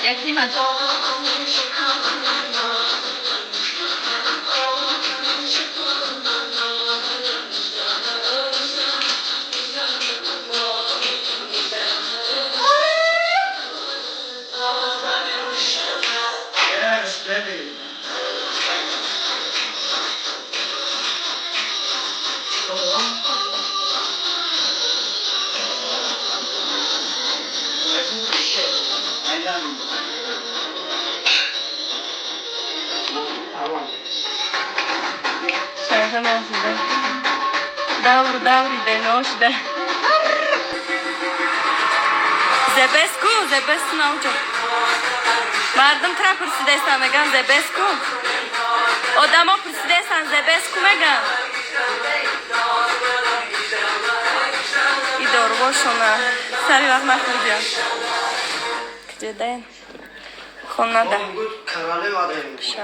Jak nie ma to. Yes, baby. Hemen size. Davri de noş de. Zebesku naučo. Mardum tra prsidesan megan zebesku. Odamo prsidesan zebesku megan. İdor boşuna. Sari vakma kıracağım. Geceden. Konada. Karalı adaymış.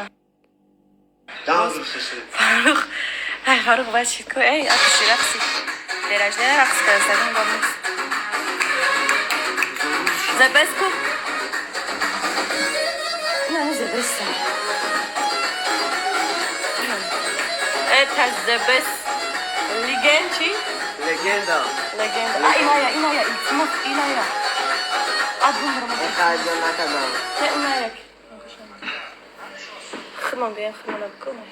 Devam dursun. Faruk. Ay Faruk başiko. Ey aksi. Derajlara raks kırsadım babamız. Zebesku. Ne zebesku? Это зебес. Легенчи. Legenda. Legenda. İnaya. İltimot inaya. Adım var mı? Ekayda ne kadar? Ne inaya? Xımam ben xımana bakma.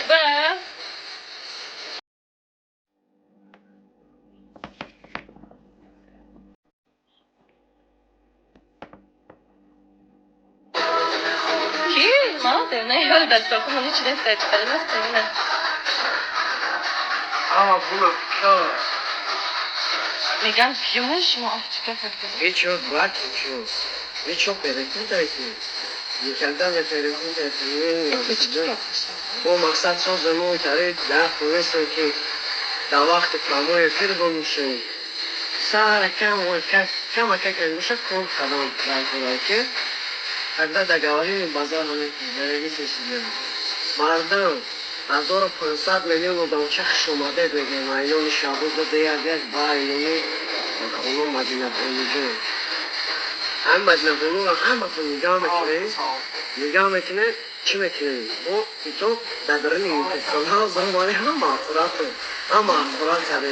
Bye. Madem ne öyle dokumun içine ses çıkarmaz seninle. Ama bunu kör. Megan piyomuş mu? Çıkarsak. Hiç yok bak hiç yok. Hiç yok berekli de ki. Yıkandan ve telefon de o maksat son zaman kare daha kuvvetli ki da vakti kamuya bir bulmuşum. Sara kama kalmışak kol kadar belki. Hatta da gavali bazarını vergi seçiyorum. Mardın Adoro pensat milyon udançak şumade bege maylon şabuda değerler bayloni onu madine bulucu. Hem madine bulucu hem nigam etine çim etine. O ito dadırını yıkıkılha zamanı ama Kur'an tabi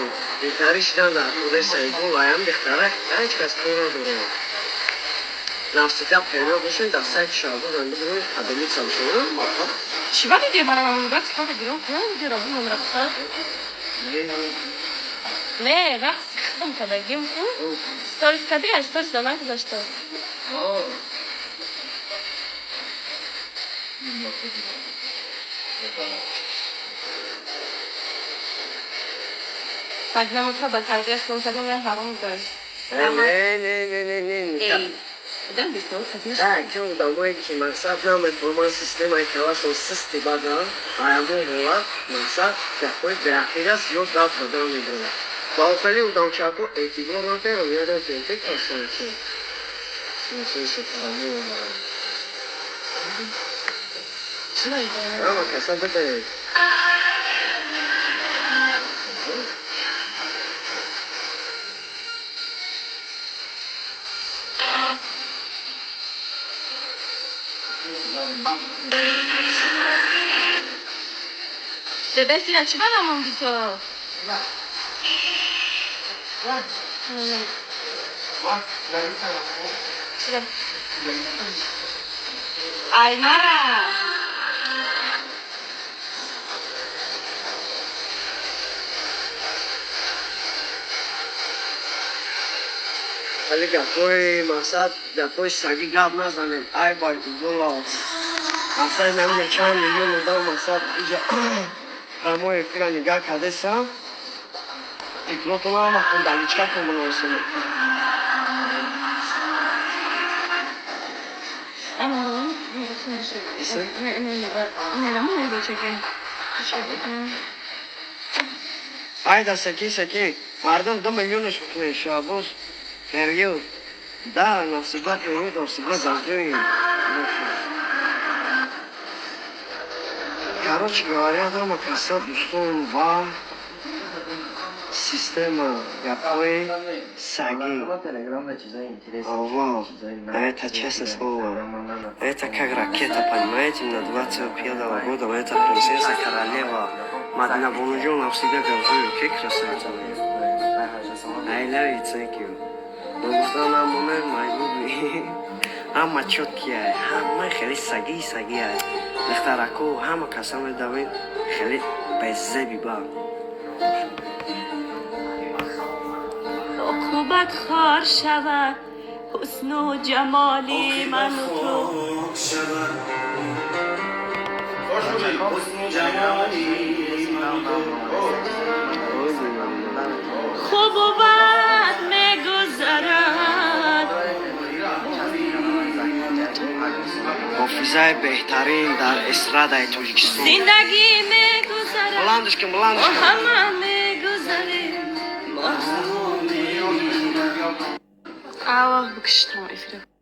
tarihten da udesayı bu ayam diktarak hiç kastırıyor duruyor. Nafsıta peyno düşün da sen şabu döndü bunu adeli çalışıyorum. Чего ты делаешь? Она ракс как играл? Я не делал, он ракса. Не, ракс хм когда гим. Сторис кадры, а сторис да надо за что? Так, нам это баталия, что мы тогда харам да. Ne. Да, без того, конечно. Da, când da voi ki maksat na me formal sistema ikala so sisti bada ayamu hova maksat ya koi beakiras yok da program ediyor. Baupeli udam çako ekibo na pero ya da tente kasansı. Sinse tamu. Ama kasada da Bebekler çıkar ama bir soğuk. Aymara. ولی گپای مقصد گپای سگی گپ نزنیم ای بای دولا مقصد نمیگه چند میلیون دار مقصد اینجا رمای فیلم نگاه کرده سم تکنوتون هم خون دلیچکه کن مناسبه ای دا سکی مردم 2 میلیونش بکنه شابوس فریو да навсегда привык навсегда зажжён короче говоря дома красот устроен ва система гапой саги это честное слово это как ракета понимаете на 25 года это принцесса королева Мадина Бонжон навсегда говорю как красавица I love you thank you دوستان همونه مایبودی همه چوتکیه همه خیلی سگی دخترکو همه کسان دوین خیلی بزبی با عقوبت خار شود حسن و جمالی من و تو خوب و بد میگذرد حافظه بهترین در استرادای توجیکستان زندگی میگذرد بلندش کن با همه میگذریم آواه بکشتم افراد